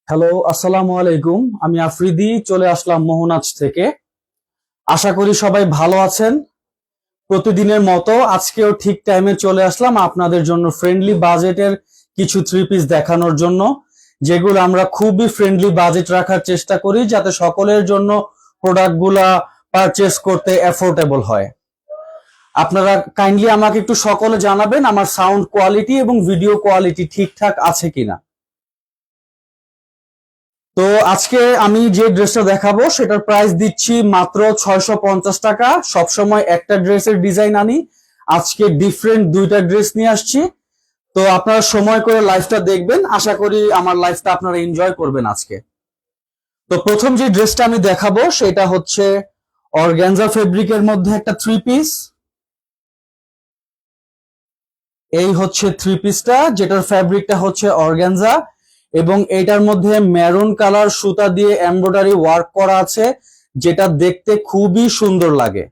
Hello, আসসালামু আলাইকুম। আমি আফ্রিদি চলে আসলাম মোহনাজ থেকে। আশা করি সবাই ভালো আছেন। প্রতিদিনের মতো আজকেও ঠিক টাইমে চলে আসলাম আপনাদের জন্য ফ্রেন্ডলি বাজেটের কিছু থ্রি পিস দেখানোর জন্য, যেগুলো আমরা খুবই ফ্রেন্ডলি বাজেট রাখার চেষ্টা করি যাতে সকলের জন্য প্রোডাক্টগুলা পারচেস করতে অ্যাফোর্ডেবল হয়। আপনারা কাইন্ডলি আমাকে একটু সকলে জানাবেন আমার সাউন্ড কোয়ালিটি এবং ভিডিও কোয়ালিটি ঠিকঠাক আছে কিনা। তো আজকে আমি যে ড্রেসটা দেখাবো সেটার প্রাইস দিচ্ছি মাত্র 650 টাকা। সবসময় একটা ড্রেসের ডিজাইন আনি, আজকে ডিফারেন্ট দুইটা ড্রেস নিয়ে আসছি। তো আপনারা সময় করে লাইভটা দেখবেন, আশা করি আমার লাইভটা আপনারা এনজয় করবেন আজকে। তো প্রথম যে ড্রেসটা আমি দেখাবো সেটা হচ্ছে অর্গানজা ফেব্রিকের মধ্যে একটা থ্রি পিস। এই হচ্ছে থ্রি পিসটা, যেটার ফ্যাব্রিকটা হচ্ছে অর্গানজা এবং এটার মধ্যে মেরুন কালার সুতা দিয়ে এমব্রয়ডারি ওয়ার্ক করা আছে, যেটা দেখতে খুবই সুন্দর লাগে,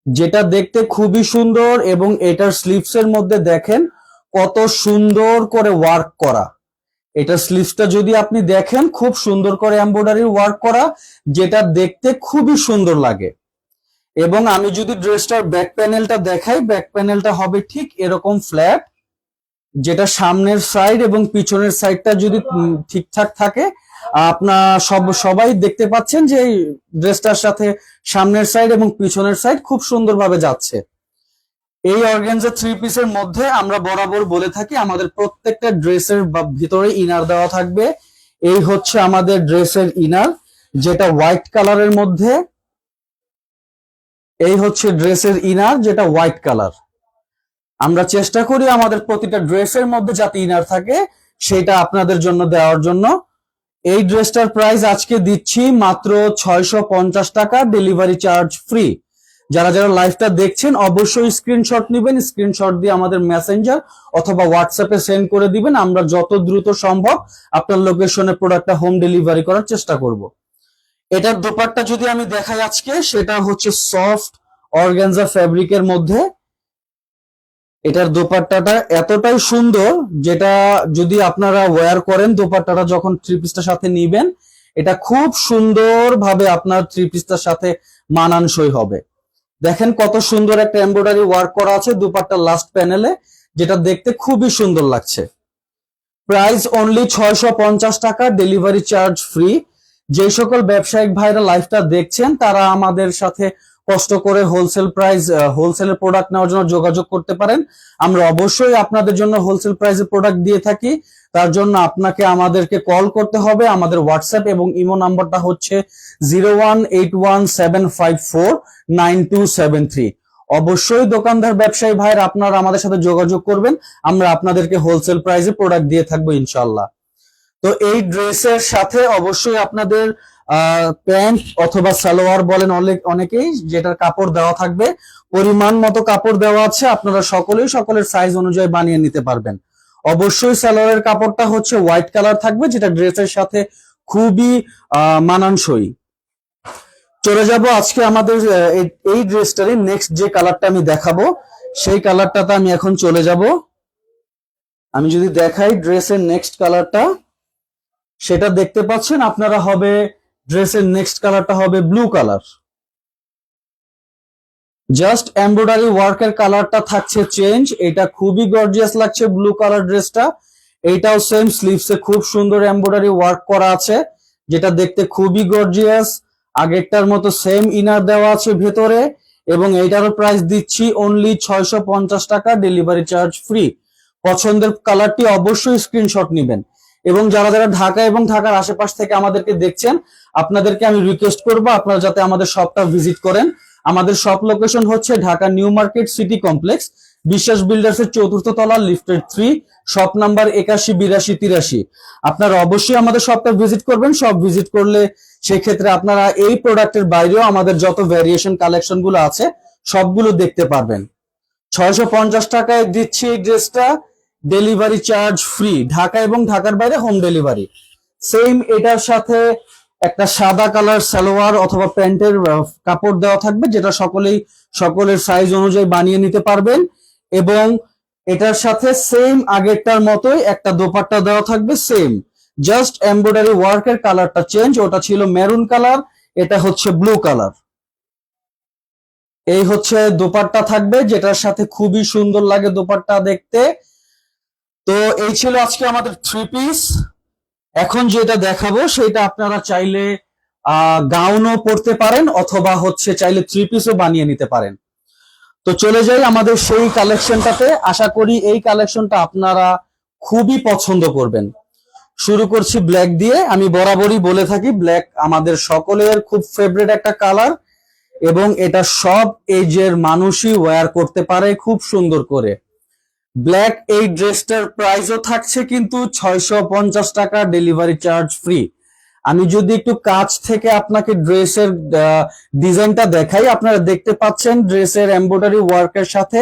যেটা দেখতে খুবই সুন্দর। এবং এটার স্লিভস এর মধ্যে দেখেন কত সুন্দর করে ওয়ার্ক করা। এটার স্লিভসটা যদি আপনি দেখেন খুব সুন্দর করে এমব্রয়ডারি ওয়ার্ক করা, যেটা দেখতে খুবই সুন্দর লাগে। এবং আমি যদি ড্রেসটার ব্যাক প্যানেলটা দেখাই, ব্যাক প্যানেলটা হবে ঠিক এরকম ফ্ল্যাট, যেটা সামনের সাইড এবং পিছনের সাইডটা যদি ঠিকঠাক থাকে। আপনার সবাই দেখতে পাচ্ছেন যে এই ড্রেসটার সাথে সামনের সাইড এবং পিছনের সাইড খুব সুন্দরভাবে যাচ্ছে। এই অর্গানজা থ্রি পিসের মধ্যে আমরা বরাবর বলে থাকি আমাদের প্রত্যেকটা ড্রেসের ভিতরে ইনার দেওয়া থাকবে। এই হচ্ছে আমাদের ড্রেসের ইনার, যেটা হোয়াইট কালারের মধ্যে। এই হচ্ছে ড্রেসের ইনার, যেটা হোয়াইট কালার। আমরা চেষ্টা করি আমাদের প্রতিটা ড্রেসের মধ্যে যাতে ইনার থাকে সেটা আপনাদের জন্য দেওয়ার জন্য। এই ড্রেসটার প্রাইস আজকে দিচ্ছি মাত্র 650 টাকা, ডেলিভারি চার্জ ফ্রি। যারা যারা লাইভটা দেখছেন অবশ্যই স্ক্রিনশট নেবেন, স্ক্রিনশট দিয়ে আমাদের মেসেঞ্জার অথবা হোয়াটসঅ্যাপে সেন্ড করে দিবেন। আমরা যত দ্রুত সম্ভব আপনার লোকেশনে প্রোডাক্টটা হোম ডেলিভারি করার চেষ্টা করব। এটার দোপাট্টা যদি আমি দেখাই আজকে, সেটা হচ্ছে সফট অর্গানজা ফ্যাব্রিকের মধ্যে। এটার দোপাট্টাটা এতটাই সুন্দর, যেটা যদি আপনারা ওয়্যার করেন দোপাট্টাটা যখন থ্রি পিসটার সাথে নিবেন, এটা খুব সুন্দর ভাবে আপনার থ্রি পিসটার সাথে মানানসই হবে। দেখেন কত সুন্দর একটা এমব্রয়ডারি ওয়ার্ক করা আছে দোপাট্টার লাস্ট প্যানেলে, যেটা দেখতে খুবই সুন্দর লাগছে। প্রাইস অনলি 650 টাকা, ডেলিভারি চার্জ ফ্রি। যে সকল ব্যবসায়িক ভাইরা লাইভটা দেখছেন তারা আমাদের সাথে কষ্ট করে হোলসেলের প্রোডাক্ট নেওয়ার জন্য যোগাযোগ করতে পারেন। আমরা অবশ্যই আপনাদের জন্য হোলসেল প্রাইসে প্রোডাক্ট দিয়ে থাকি। তার জন্য আপনাকে আমাদেরকে কল করতে হবে। আমাদের হোয়াটসঅ্যাপ এবং ইমো নাম্বারটা হচ্ছে 01817549273। অবশ্যই দোকানদার ব্যবসায়ী ভাইরা আপনারা আমাদের সাথে যোগাযোগ করবেন, আমরা আপনাদেরকে হোলসেল প্রাইসে প্রোডাক্ট দিয়ে থাকবো ইনশাল্লাহ। তো এই ড্রেসের সাথে অবশ্যই আপনাদের প্যান্ট অথবা সালোয়ার বলেন অনেকেই, যেটার কাপড় দেওয়া থাকবে, পরিমাণ মতো কাপড় দেওয়া আছে, আপনারা সকলেই সকলের সাইজ অনুযায়ী বানিয়ে নিতে পারবেন। অবশ্যই সালোয়ারের কাপড়টা হচ্ছে হোয়াইট কালার থাকবে, যেটা ড্রেসের সাথে খুবই মানানসই। চলে যাব আজকে আমাদের এই ড্রেসটারই নেক্সট যে কালারটা আমি দেখাবো সেই কালারটাতে আমি এখন চলে যাব। আমি যদি দেখাই ড্রেসের নেক্সট কালারটা, সেটা দেখতে পাচ্ছেন আপনারা হবে ড্রেসের নেক্সট কালারটা হবে ব্লু কালার। জাস্ট এমব্রয়ডারি ওয়ার্কের কালারটা থাকছে চেঞ্জ। এটা খুবই গর্জিয়াস লাগছে ব্লু কালার ড্রেসটা। এইটাও সেম স্লিভসে খুব সুন্দর এমব্রয়ডারি ওয়ার্ক করা আছে, যেটা দেখতে খুবই গর্জিয়াস। আগেরটার মতো সেম ইনার দেওয়া আছে ভেতরে এবং এইটারও প্রাইস দিচ্ছি অনলি 650 টাকা, ডেলিভারি চার্জ ফ্রি। পছন্দের কালারটি অবশ্যই স্ক্রিনশট নেবেন। এবং যারা যারা ঢাকা এবং ঢাকার আশেপাশ থেকে আমাদেরকে দেখছেন, আপনাদেরকে আমি রিকোয়েস্ট করবো আপনারা যাতে আমাদের শপটা ভিজিট করেন। আমাদের শপ লোকেশন হচ্ছে Dhaka new market city complex, বিশ্বাস বিল্ডার্স এর 4th তলা, লিফটেড 3, শপ নাম্বার 818283। আপনারা অবশ্যই আমাদের শপটা ভিজিট করবেন। শপ ভিজিট করলে সেক্ষেত্রে আপনারা এই প্রোডাক্টের বাইরেও আমাদের যত ভ্যারিয়েশন কালেকশন গুলো আছে সবগুলো দেখতে পারবেন। 650 টাকায় দিচ্ছি এই ড্রেসটা, ডেলিভারি চার্জ ফ্রি, ঢাকা এবং ঢাকার বাইরে হোম ডেলিভারি। সেম এটার সাথে একটা সাদা কালার সালোয়ার অথবা প্যান্টের কাপড় দেওয়া থাকবে, যেটা সকলের সাইজ অনুযায়ী বানিয়ে নিতে পারবেন। এবং এটার সাথে সেম আগেরটার মতোই একটা দোপাট্টা দেওয়া থাকবে সেম, জাস্ট এমব্রয়ডারি ওয়ার্কের কালারটা চেঞ্জ, ওটা ছিল মেরুন কালার, এটা হচ্ছে ব্লু কালার। এই হচ্ছে দোপাট্টা থাকবে, যেটার সাথে খুবই সুন্দর লাগে দোপাট্টা দেখতে। তো এই ছিল আজকে আমাদের থ্রি পিস। এখন যেটা দেখাবো সেটা আপনারা চাইলে গাউনও পরতে পারেন, অথবা হচ্ছে চাইলে থ্রি পিসও বানিয়ে নিতে পারেন। তো চলে যাই আমাদের সেই কালেকশনটাতে। আশা করি এই কালেকশনটা আপনারা খুবই পছন্দ করবেন। শুরু করছি ব্ল্যাক দিয়ে। আমি বরাবরই বলে থাকি ব্ল্যাক আমাদের সকলের খুব ফেভারিট একটা কালার, এবং এটা সব এজের মানুষই ওয়্যার করতে পারে খুব সুন্দর করে। ব্ল্যাক এই ড্রেসটার প্রাইসও থাকছে কিন্তু 650 টাকা, ডেলিভারি চার্জ ফ্রি। আমি যদি একটু কাছ থেকে আপনাকে ড্রেসের ডিজাইনটা দেখাই, আপনারা দেখতে পাচ্ছেন ড্রেসের এমব্রয়ডারি ওয়ার্কের সাথে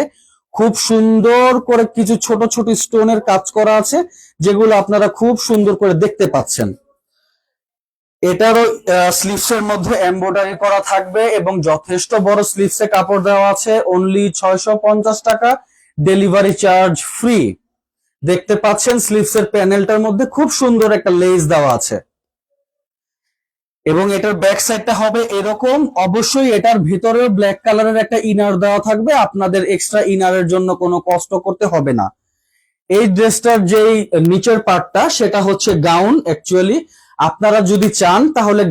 খুব সুন্দর করে কিছু ছোট ছোট স্টোনের কাজ করা আছে, যেগুলো আপনারা খুব সুন্দর করে দেখতে পাচ্ছেন। এটারও স্লিভসের মধ্যে এমব্রয়ডারি করা থাকবে এবং যথেষ্ট বড় স্লিভসে কাপড় দেওয়া আছে। অনলি 650 টাকা, ডেলিভারি চার্জ ফ্রি। দেখতে পাচ্ছেন স্লিভসের প্যানেলটার মধ্যে খুব সুন্দর একটা লেস দেওয়া আছে, এবং এটার ব্যাক সাইডটা হবে এরকম। অবশ্যই এটার ভিতরেও ব্ল্যাক কালারের একটা ইনার দেওয়া থাকবে, আপনাদের এক্সট্রা ইনারের জন্য কোনো কষ্ট করতে হবে না। এই ড্রেসটার যেই নিচের পার্টটা সেটা হচ্ছে গাউন। অ্যাকচুয়ালি আপনারা যদি চান তাহলে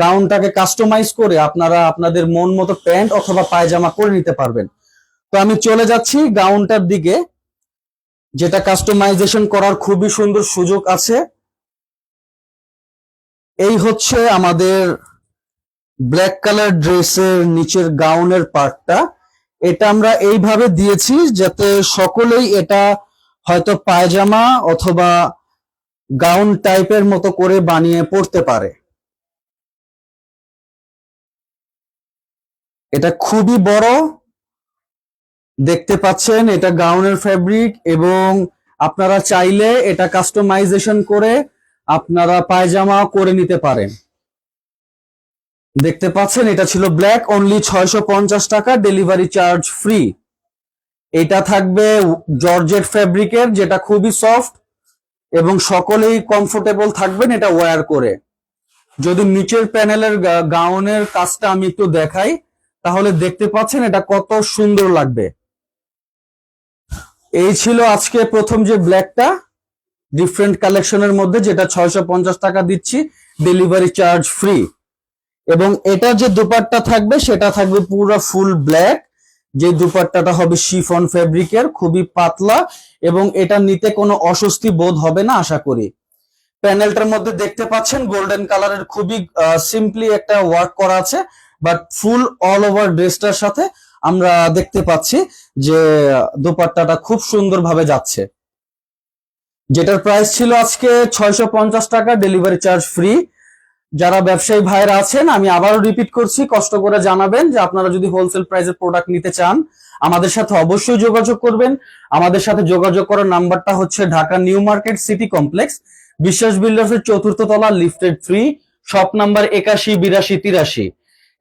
গাউনটাকে কাস্টমাইজ করে আপনারা আপনাদের মন মতো প্যান্ট অথবা পায়জামা করে নিতে পারবেন। তো আমি চলে যাচ্ছি গাউনটার দিকে, যেটা কাস্টমাইজেশন করার খুবই সুন্দর সুযোগ আছে। এই হচ্ছে আমাদের ব্ল্যাক কালার ড্রেসের নিচের গাউনের পার্টটা। এটা আমরা এইভাবে দিয়েছি যাতে সকলেই এটা হয়তো পায়জামা অথবা গাউন টাইপের মতো করে বানিয়ে পড়তে পারে। এটা খুবই বড়, দেখতে পাচ্ছেন এটা গাউনের ফ্যাব্রিক, এবং আপনারা চাইলে এটা কাস্টমাইজেশন করে আপনারা পায়জামা করে নিতে পারেন। দেখতে পাচ্ছেন এটা ছিল ব্ল্যাক, অনলি 650 টাকা, ডেলিভারি চার্জ ফ্রি। এটা থাকবে জর্জেট ফ্যাব্রিকের, যেটা খুবই সফট এবং সকলেই কমফোর্টেবল থাকবেন এটা ওয়্যার করে। যদি নিচের প্যানেলের গাউনের কাজটা আমি একটু দেখাই, তাহলে দেখতে পাচ্ছেন এটা কত সুন্দর লাগবে। এই ছিল আজকে প্রথম যে ব্ল্যাকটা ডিফারেন্ট কালেকশনের মধ্যে, যেটা 650 টাকা দিচ্ছি, ডেলিভারি চার্জ ফ্রি। এবং এটা যে দুপাট্টা থাকবে সেটা থাকবে পুরো ফুল ব্ল্যাক, যে দুপাট্টাটা হবে শিফন ফেব্রিকের, খুবই পাতলা, এবং এটা নিতে কোনো অস্বস্তি বোধ হবে না আশা করি। প্যানেলটার মধ্যে দেখতে পাচ্ছেন গোল্ডেন কালারের খুবই সিম্পলি একটা ওয়ার্ক করা আছে, বাট ফুল অল ওভার ড্রেসটার সাথে আমরা দেখতে পাচ্ছি যে দোপাট্টাটা খুব সুন্দরভাবে যাচ্ছে, যেটার প্রাইস ছিল আজকে 650 টাকা, ডেলিভারি চার্জ ফ্রি। যারা ব্যবসায়ী ভাইরা আছেন, আমি আবারও রিপিট করছি, কষ্ট করে জানাবেন যে আপনারা যদি হোলসেল প্রাইসের প্রোডাক্ট নিতে চান আমাদের সাথে অবশ্যই যোগাযোগ করবেন। আমাদের সাথে যোগাযোগ করার নাম্বারটা হচ্ছে Dhaka new market city complex, বিশ্বাস বিল্ডার্স এর 4র্থ তলা, লিফটেড 3, শপ নাম্বার 81 82 83।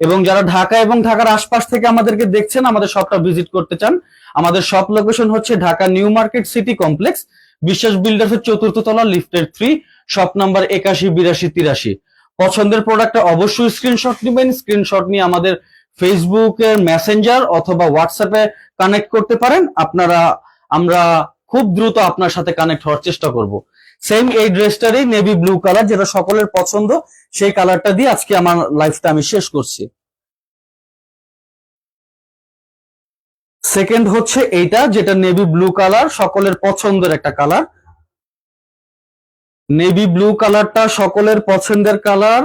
এবং যারা ঢাকা এবং ঢাকার আশপাশ থেকে আমাদেরকে দেখছেন, আমাদের শপটা ভিজিট করতে চান, আমাদের শপ লোকেশন হচ্ছে Dhaka new market city complex, বিশ্বাস বিল্ডার্স এর 4র্থ তলা, লিফটেড 3, শপ নাম্বার 81 82 83। পছন্দের প্রোডাক্টটা অবশ্যই স্ক্রিনশট নেবেন। স্ক্রিনশট নিয়ে আমাদের ফেসবুকের মেসেঞ্জার অথবা হোয়াটসঅ্যাপে কানেক্ট করতে পারেন। আমরা খুব দ্রুত আপনার সাথে কানেক্ট হওয়ার চেষ্টা করব। সেম এই ড্রেসটারই নেভি ব্লু কালার, যেটা সকলের পছন্দ, সেই কালারটা দিয়ে আজকে আমার লাইফটা আমি শেষ করছি। সেকেন্ড হচ্ছে এইটা, যেটা নেভি ব্লু কালার, সকলের পছন্দের একটা কালার। নেভি ব্লু কালারটা সকলের পছন্দের কালার।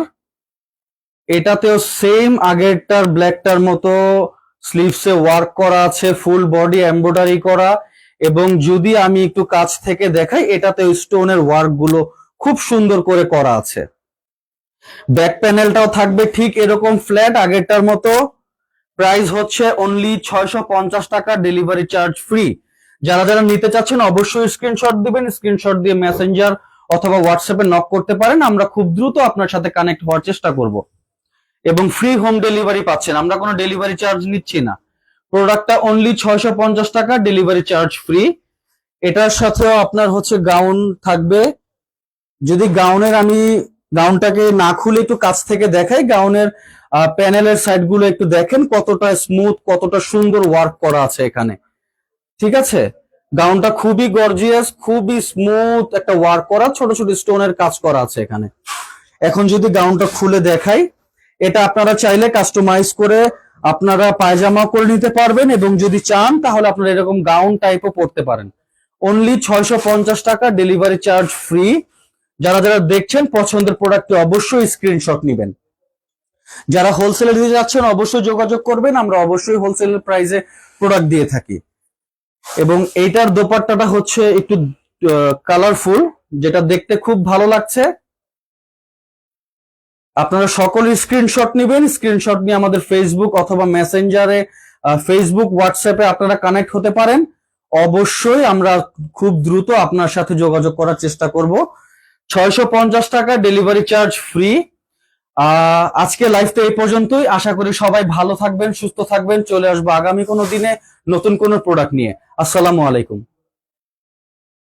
এটাতেও সেম আগেরটার ব্ল্যাকটার মতো স্লিভসে ওয়ার্ক করা আছে, ফুল বডি এমব্রয়ডারি করা, এবং যদি আমি একটু কাছ থেকে দেখাই, এটাতে স্টোনের ওয়ার্ক গুলো খুব সুন্দর করে করা আছে। ব্যাক প্যানেলটাও থাকবে ঠিক এরকম ফ্ল্যাট আগেরটার মতো। প্রাইস হচ্ছে অনলি 650 টাকা, ডেলিভারি চার্জ ফ্রি। যারা যারা নিতে চাচ্ছেন অবশ্যই স্ক্রিনশট দিবেন, স্ক্রিনশট দিয়ে মেসেঞ্জার অথবা হোয়াটসঅ্যাপে নক করতে পারেন। আমরা খুব দ্রুত আপনার সাথে কানেক্ট হওয়ার চেষ্টা করব, এবং ফ্রি হোম ডেলিভারি পাচ্ছেন, আমরা কোনো ডেলিভারি চার্জ নিচ্ছি না। প্রোডাক্টটা অনলি 650 টাকা, ডেলিভারি চার্জ ফ্রি। এটার সাথেও আপনার হচ্ছে গাউন থাকবে, যদি আমি গাউনটাকে না খুলে একটু কাছ থেকে দেখাই, গাউনের প্যানেলের সাইড গুলো একটু দেখেন কতটা স্মুথ, কতটা সুন্দর ওয়ার্ক করা আছে এখানে। ঠিক আছে, গাউনটা খুবই গর্জিয়াস, খুবই স্মুথ একটা ওয়ার্ক করা, ছোট ছোট স্টোনের কাজ করা আছে এখানে। এখন যদি গাউনটা খুলে দেখাই, এটা আপনারা চাইলে কাস্টমাইজ করে আপনারা পায়জামা করে নিতে পারবেন, এবং যদি চান তাহলে আপনারা এরকম গাউন টাইপও পরতে পারেন। অনলি 650 টাকা, ডেলিভারি চার্জ ফ্রি। যারা যারা দেখছেন পছন্দের প্রোডাক্টটি অবশ্যই স্ক্রিনশট নেবেন। যারা হোলসেলে দিতে যাচ্ছেন অবশ্যই যোগাযোগ করবেন, আমরা অবশ্যই হোলসেল প্রাইসে প্রোডাক্ট দিয়ে থাকি। এবং এইটার দোপাট্টাটা হচ্ছে একটু কালারফুল, যেটা দেখতে খুব ভালো লাগছে। আপনারা সকলে স্ক্রিনশট নেবেন, স্ক্রিনশট নিয়ে আমাদের ফেসবুক অথবা মেসেঞ্জারে, ফেসবুক হোয়াটসঅ্যাপে আপনারা কানেক্ট হতে পারেন। অবশ্যই আমরা খুব দ্রুত আপনার সাথে যোগাযোগ করার চেষ্টা করব। 650 টাকা, ডেলিভারি চার্জ ফ্রি। আজকে লাইভটা এই পর্যন্তই। আশা করি সবাই ভালো থাকবেন, সুস্থ থাকবেন। চলে আসবো আগামী কোনো দিনে নতুন কোনো প্রোডাক্ট নিয়ে। আসসালামু আলাইকুম।